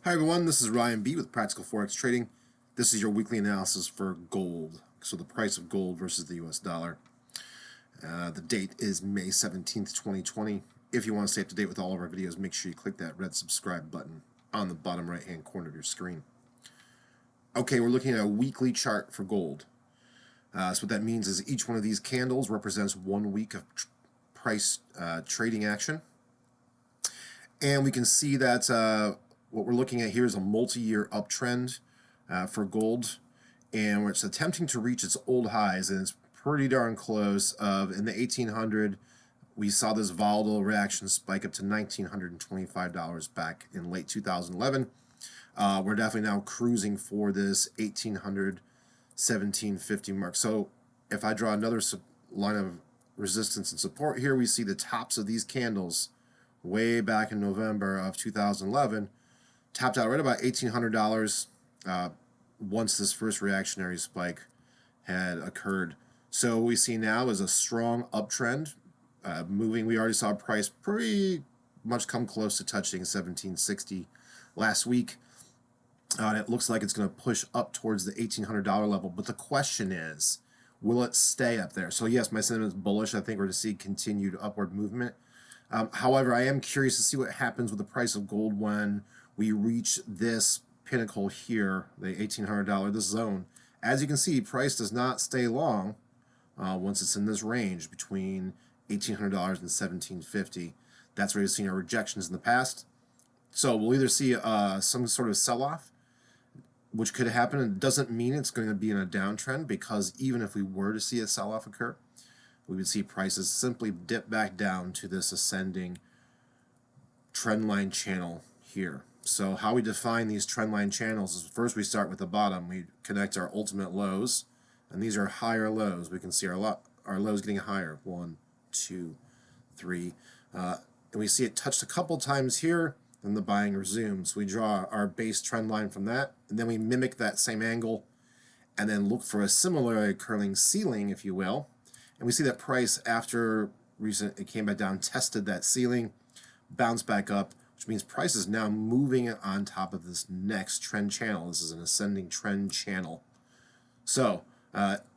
Hi everyone, this is Ryan B with Practical Forex Trading. This is your weekly analysis for gold. So the price of gold versus the US dollar. The date is May 17th, 2020. If you want to stay up to date with all of our videos, make sure you click that red subscribe button on the bottom right hand corner of your screen. Okay, we're looking at a weekly chart for gold. So what that means is each one of these candles represents 1 week of price trading action. And we can see that what we're looking at here is a multi-year uptrend for gold, and it's attempting to reach its old highs, and it's pretty darn close. In the 1800, we saw this volatile reaction spike up to $1,925 back in late 2011. We're definitely now cruising for this 1800, 1750 mark. So if I draw another line of resistance and support here, we see the tops of these candles way back in November of 2011 tapped out right about $1,800 once this first reactionary spike had occurred. So what we see now is a strong uptrend moving. We already saw price pretty much come close to touching 1760 last week. And it looks like it's going to push up towards the $1,800 level. But the question is, will it stay up there? So yes, my sentiment is bullish. I think we're going to see continued upward movement. However, I am curious to see what happens with the price of gold when we reach this pinnacle here, the $1,800, this zone. As you can see, price does not stay long once it's in this range between $1,800 and $1,750. That's where we've seen our rejections in the past. So we'll either see some sort of sell-off, which could happen. It doesn't mean it's going to be in a downtrend, because even if we were to see a sell-off occur, we would see prices simply dip back down to this ascending trend line channel here. So how we define these trend line channels is, first we start with the bottom. We connect our ultimate lows, and these are higher lows. We can see our lows getting higher. 1, 2, 3. And we see it touched a couple times here, then the buying resumes. We draw our base trend line from that, and then we mimic that same angle, and then look for a similar occurring ceiling, if you will. And we see that price, after it came back down, tested that ceiling, bounced back up, which means price is now moving on top of this next trend channel. This is an ascending trend channel. So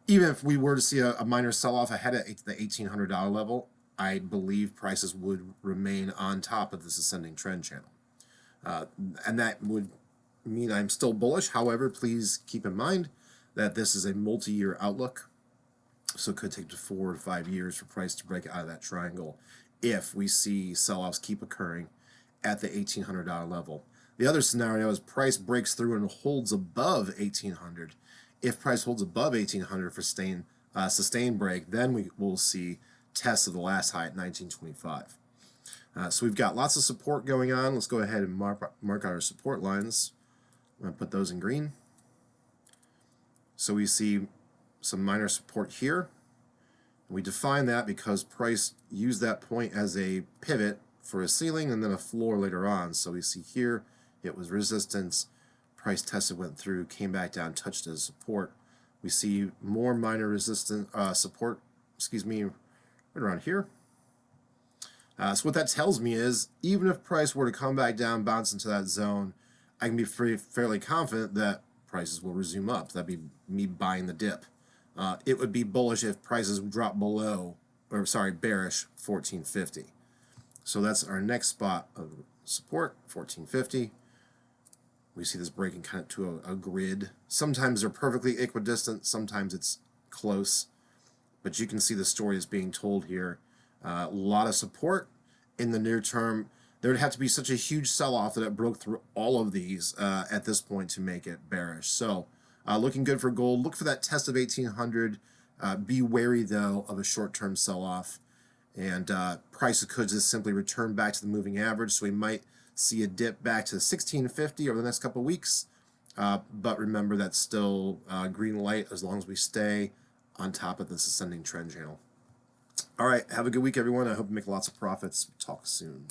even if we were to see a minor sell-off ahead of the $1,800 level, I believe prices would remain on top of this ascending trend channel. And that would mean I'm still bullish. However, please keep in mind that this is a multi-year outlook. So it could take to 4 to 5 years for price to break out of that triangle if we see sell-offs keep occurring at the $1,800 level. The other scenario is price breaks through and holds above 1,800. If price holds above 1,800 for sustained break, then we will see tests of the last high at 1925. So we've got lots of support going on. Let's go ahead and mark out our support lines. I'm going to put those in green. So we see some minor support here. We define that because price used that point as a pivot for a ceiling and then a floor later on. So we see here it was resistance, price tested, went through, came back down, touched as support. We see more minor resistance support, right around here. So what that tells me is, even if price were to come back down, bounce into that zone, I can be fairly confident that prices will resume up. That'd be me buying the dip. It would be bullish if prices drop below, bearish 1450. So that's our next spot of support, 1450. We see this breaking kind of to a grid. Sometimes they're perfectly equidistant, sometimes it's close, but you can see the story is being told here. A lot of support in the near term. There would have to be such a huge sell-off that it broke through all of these at this point to make it bearish. So looking good for gold. Look for that test of 1,800. Be wary, though, of a short-term sell-off. And price could just simply return back to the moving average. So we might see a dip back to 1,650 over the next couple of weeks. But remember, that's still green light as long as we stay on top of this ascending trend channel. All right, have a good week, everyone. I hope you make lots of profits. Talk soon.